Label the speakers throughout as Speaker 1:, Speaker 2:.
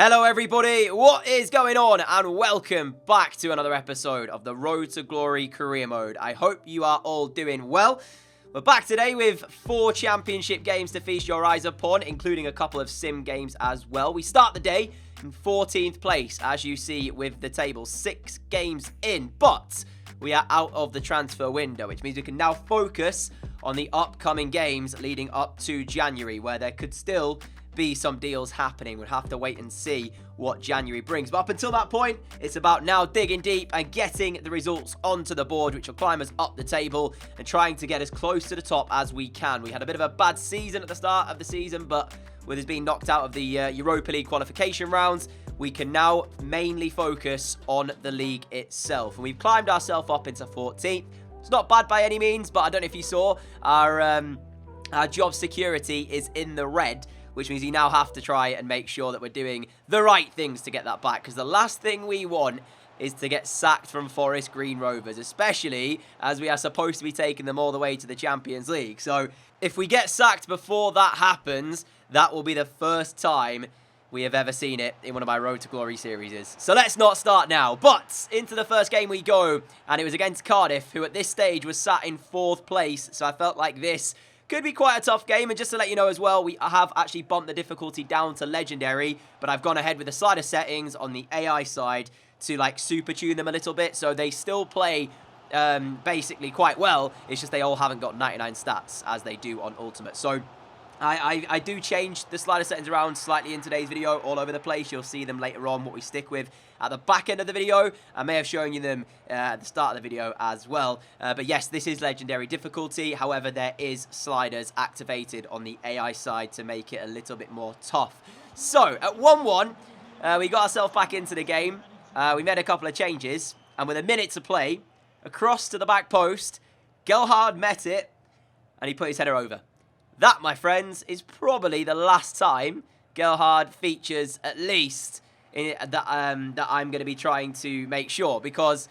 Speaker 1: Hello everybody, what is going on? And welcome back to another episode of the Road to Glory Career Mode. I hope you are all doing well. We're back today with 4 championship games to feast your eyes upon, including a couple of sim games as well. We start the day in 14th place, as you see with the table, 6 games in, but we are out of the transfer window, which means we can now focus on the upcoming games leading up to January, where there could still be some deals happening. We'll have to wait and see what January brings. But up until that point, it's about now digging deep and getting the results onto the board, which will climb us up the table and trying to get as close to the top as we can. We had a bit of a bad season at the start of the season, but with us being knocked out of the Europa League qualification rounds, we can now mainly focus on the league itself. And we've climbed ourselves up into 14th. It's not bad by any means, but I don't know if you saw, our job security is in the red, which means you now have to try and make sure that we're doing the right things to get that back. Because the last thing we want is to get sacked from Forest Green Rovers, especially as we are supposed to be taking them all the way to the Champions League. So if we get sacked before that happens, that will be the first time we have ever seen it in one of my Road to Glory series. So let's not start now, but into the first game we go, and it was against Cardiff, who at this stage was sat in 4th place. So I felt like this could be quite a tough game. And just to let you know as well, I have actually bumped the difficulty down to Legendary, but I've gone ahead with the slider settings on the AI side to like super tune them a little bit, so they still play basically quite well. It's just they all haven't got 99 stats as they do on Ultimate. So I do change the slider settings around slightly in today's video all over the place. You'll see them later on, what we stick with at the back end of the video. I may have shown you them at the start of the video as well. But yes, this is Legendary difficulty. However, there is sliders activated on the AI side to make it a little bit more tough. So, at 1-1, we got ourselves back into the game. We made a couple of changes. And with a minute to play, across to the back post, Gelhard met it, and he put his header over. That, my friends, is probably the last time Gelhard features, at least, that I'm going to be trying to make sure, because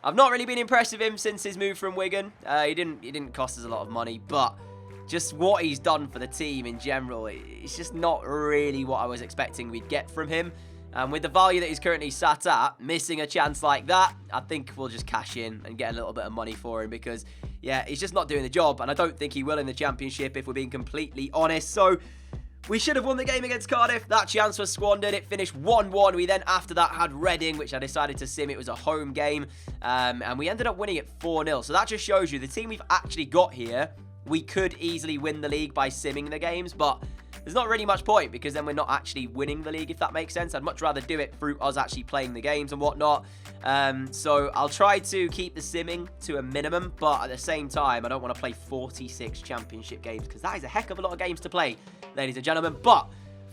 Speaker 1: I've not really been impressed with him since his move from Wigan. He didn't cost us a lot of money, but just what he's done for the team in general, it's just not really what I was expecting we'd get from him. And with the value that he's currently sat at, missing a chance like that, I think we'll just cash in and get a little bit of money for him, because yeah, he's just not doing the job, and I don't think he will in the Championship, if we're being completely honest. So we should have won the game against Cardiff. That chance was squandered. It finished 1-1. We then, after that, had Reading, which I decided to sim. It was a home game, and we ended up winning it 4-0. So that just shows you the team we've actually got here, we could easily win the league by simming the games, but there's not really much point, because then we're not actually winning the league, if that makes sense. I'd much rather do it through us actually playing the games and whatnot. So I'll try to keep the simming to a minimum, but at the same time, I don't want to play 46 championship games, because that is a heck of a lot of games to play, ladies and gentlemen. But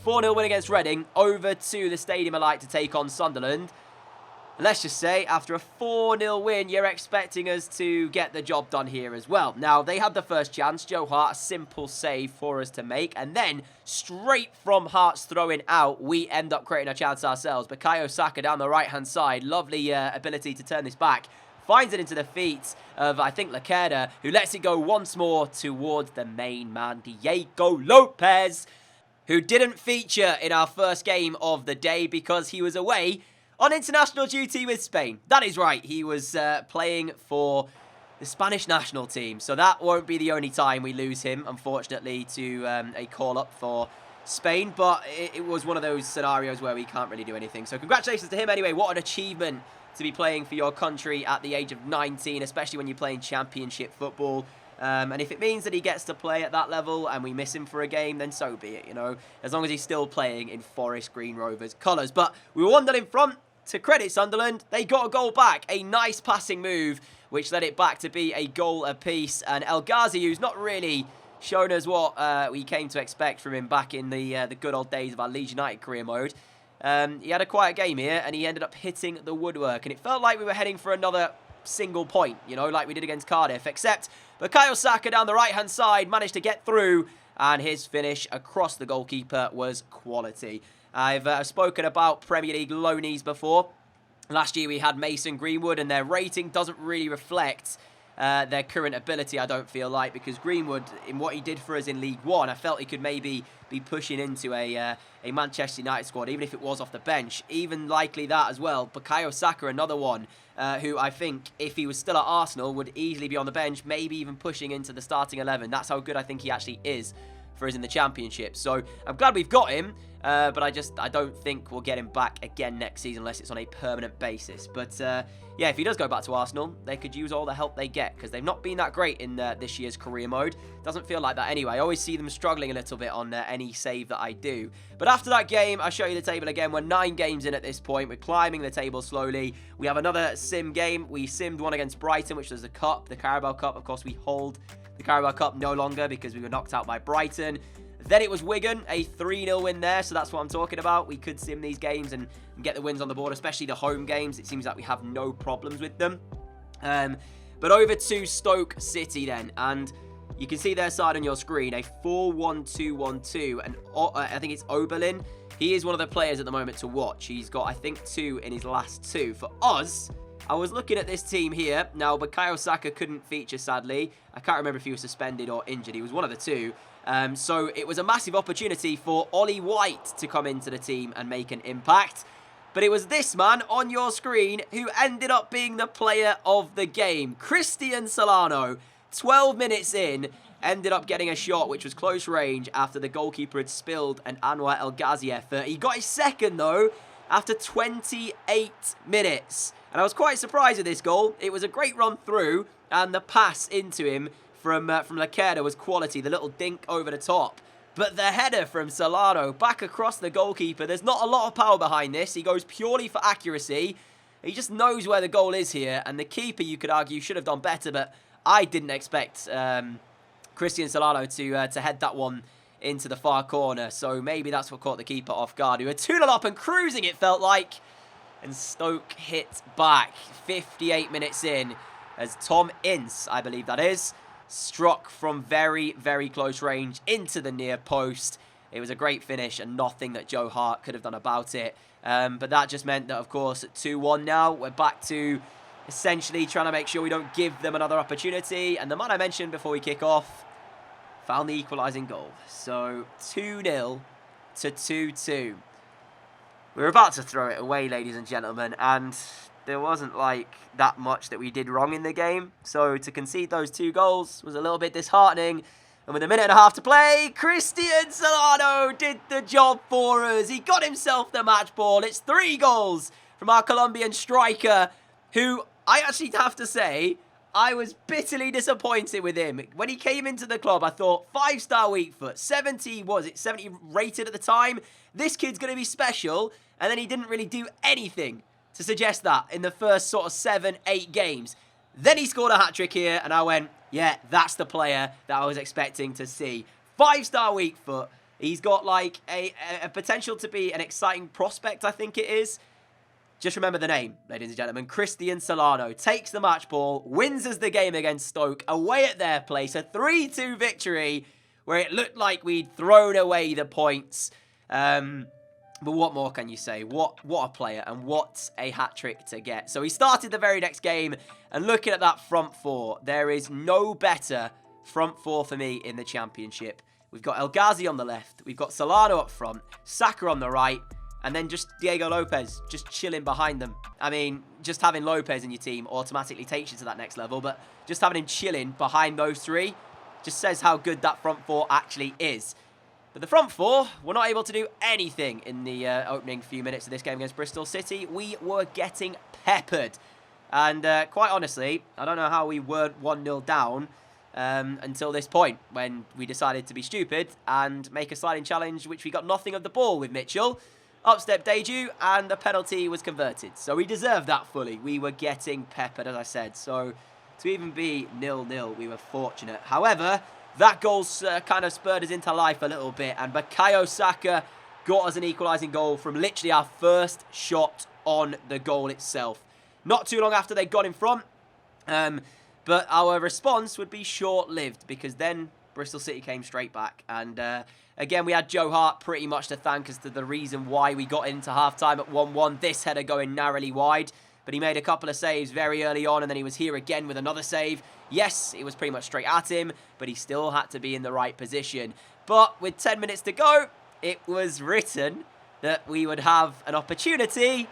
Speaker 1: 4-0 win against Reading, over to the Stadium of Light to take on Sunderland. Let's just say, after a 4-0 win, you're expecting us to get the job done here as well. Now, they had the first chance. Joe Hart, a simple save for us to make. And then, straight from Hart's throwing out, we end up creating a chance ourselves. Bukayo Saka down the right-hand side. Lovely ability to turn this back. Finds it into the feet of, I think, Lacerda, who lets it go once more towards the main man, Diego Lopez, who didn't feature in our first game of the day because he was away on international duty with Spain. That is right. He was playing for the Spanish national team. So that won't be the only time we lose him, unfortunately, to a call-up for Spain. But it was one of those scenarios where we can't really do anything. So congratulations to him anyway. What an achievement to be playing for your country at the age of 19, especially when you're playing championship football. And if it means that he gets to play at that level and we miss him for a game, then so be it, you know. As long as he's still playing in Forest Green Rovers colours. But we were 1-0 in front. To credit Sunderland, they got a goal back. A nice passing move, which led it back to be a goal apiece. And El Ghazi, who's not really shown us what we came to expect from him back in the good old days of our Leeds United career mode. He had a quiet game here, and he ended up hitting the woodwork. And it felt like we were heading for another single point, you know, like we did against Cardiff. Except Bukayo Saka down the right-hand side managed to get through, and his finish across the goalkeeper was quality. I've spoken about Premier League loanees before. Last year we had Mason Greenwood, and their rating doesn't really reflect their current ability, I don't feel like, because Greenwood, in what he did for us in League One, I felt he could maybe be pushing into a Manchester United squad, even if it was off the bench. Even likely that as well. Bukayo Saka, another one, who I think, if he was still at Arsenal, would easily be on the bench, maybe even pushing into the starting 11. That's how good I think he actually is for us in the Championship. So I'm glad we've got him, but I don't think we'll get him back again next season unless it's on a permanent basis. But yeah, if he does go back to Arsenal, they could use all the help they get, because they've not been that great in this year's career mode. Doesn't feel like that anyway. I always see them struggling a little bit on any save that I do. But after that game, I'll show you the table again. We're 9 games in at this point. We're climbing the table slowly. We have another sim game. We simmed one against Brighton, which was the Cup, the Carabao Cup. Of course, we hold the Carabao Cup no longer because we were knocked out by Brighton. Then it was Wigan, a 3-0 win there, so that's what I'm talking about. We could sim these games and get the wins on the board, especially the home games. It seems like we have no problems with them. But over to Stoke City then, and you can see their side on your screen, a 4-1-2-1-2, and I think it's Oberlin. He is one of the players at the moment to watch. He's got, I think, 2 in his last 2. For us, I was looking at this team here. Now, Bukayo Saka couldn't feature, sadly. I can't remember if he was suspended or injured. He was one of the 2. So it was a massive opportunity for Ollie White to come into the team and make an impact. But it was this man on your screen who ended up being the player of the game. Cristian Solano, 12 minutes in, ended up getting a shot which was close range after the goalkeeper had spilled an Anwar El Ghazi effort. He got his second, though, after 28 minutes. And I was quite surprised with this goal. It was a great run through, and the pass into him from Lacerda was quality, the little dink over the top. But the header from Solano back across the goalkeeper, there's not a lot of power behind this. He goes purely for accuracy. He just knows where the goal is here, and the keeper, you could argue, should have done better, but I didn't expect Cristian Solano to head that one into the far corner, so maybe that's what caught the keeper off guard. We were 2-0 up and cruising, it felt like, and Stoke hit back 58 minutes in as Tom Ince, I believe that is, struck from very, very close range into the near post. It was a great finish and nothing that Joe Hart could have done about it. But that just meant that, of course, at 2-1 now, we're back to essentially trying to make sure we don't give them another opportunity. And the man I mentioned before we kick off found the equalising goal. So 2-0 to 2-2. We were about to throw it away, ladies and gentlemen, and there wasn't like that much that we did wrong in the game. So to concede those 2 goals was a little bit disheartening. And with a minute and a half to play, Cristian Solano did the job for us. He got himself the match ball. It's 3 goals from our Colombian striker, who I actually have to say, I was bitterly disappointed with him. When he came into the club, I thought 5-star weak foot, 70 rated at the time. This kid's going to be special. And then he didn't really do anything to suggest that in the first sort of 7-8 games. Then he scored a hat-trick here, and I went, yeah, that's the player that I was expecting to see. 5-star weak foot. He's got like a potential to be an exciting prospect, I think it is. Just remember the name, ladies and gentlemen. Cristian Solano takes the match ball, wins us the game against Stoke, away at their place. A 3-2 victory where it looked like we'd thrown away the points. But what more can you say? What a player, and what a hat-trick to get. So he started the very next game, and looking at that front 4, there is no better front 4 for me in the Championship. We've got El Ghazi on the left, we've got Solano up front, Saka on the right, and then just Diego Lopez just chilling behind them. I mean, just having Lopez in your team automatically takes you to that next level, but just having him chilling behind those 3 just says how good that front 4 actually is. But the front 4 were not able to do anything in the opening few minutes of this game against Bristol City. We were getting peppered. And quite honestly, I don't know how we weren't 1-0 down until this point, when we decided to be stupid and make a sliding challenge, which we got nothing of the ball with Mitchell. Upstep Deju, and the penalty was converted. So we deserved that fully. We were getting peppered, as I said. So to even be 0-0, we were fortunate. However, that goal kind of spurred us into life a little bit, and Bukayo Saka got us an equalising goal from literally our first shot on the goal itself. Not too long after they got in front, but our response would be short-lived, because then Bristol City came straight back, and again, we had Joe Hart pretty much to thank as to the reason why we got into half-time at 1-1. This header going narrowly wide, but he made a couple of saves very early on, and then he was here again with another save. Yes, it was pretty much straight at him, but he still had to be in the right position. But with 10 minutes to go, it was written that we would have an opportunity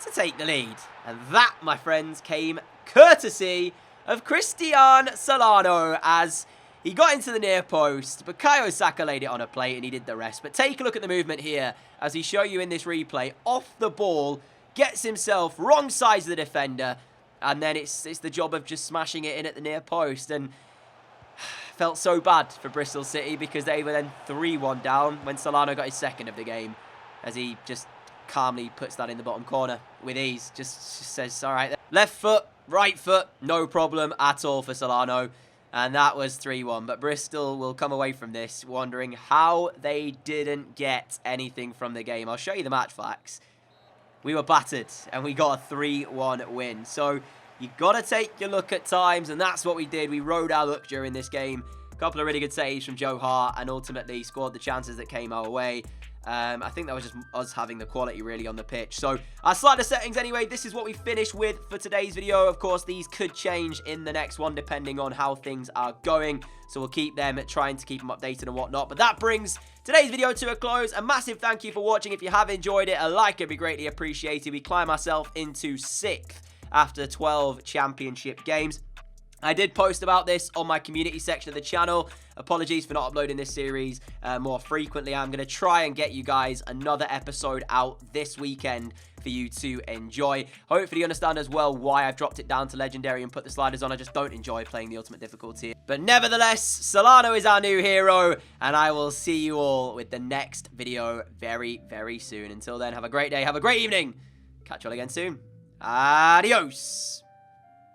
Speaker 1: to take the lead. And that, my friends, came courtesy of Cristian Solano as he got into the near post. Bukayo Saka laid it on a plate and he did the rest. But take a look at the movement here as he show you in this replay. Off the ball, gets himself wrong side of the defender, and then it's the job of just smashing it in at the near post. And felt so bad for Bristol City because they were then 3-1 down when Solano got his second of the game, as he just calmly puts that in the bottom corner with ease. Just says, all right, left foot, right foot, no problem at all for Solano. And that was 3-1. But Bristol will come away from this wondering how they didn't get anything from the game. I'll show you the match facts. We were battered and we got a 3-1 win. So you've got to take your look at times, and that's what we did. We rode our luck during this game. A couple of really good saves from Joe Hart, and ultimately scored the chances that came our way. I think that was just us having the quality really on the pitch. So our slider settings anyway, this is what we finished with for today's video. Of course, these could change in the next one depending on how things are going. So we'll keep them, trying to keep them updated and whatnot. But that brings today's video to a close. A massive thank you for watching. If you have enjoyed it, a like would be greatly appreciated. We climb ourselves into 6th after 12 championship games. I did post about this on my community section of the channel. Apologies for not uploading this series more frequently. I'm going to try and get you guys another episode out this weekend for you to enjoy. Hopefully you understand as well why I've dropped it down to Legendary and put the sliders on. I just don't enjoy playing the Ultimate difficulty. But nevertheless, Solano is our new hero, and I will see you all with the next video very, very soon. Until then, have a great day, have a great evening. Catch you all again soon. Adios.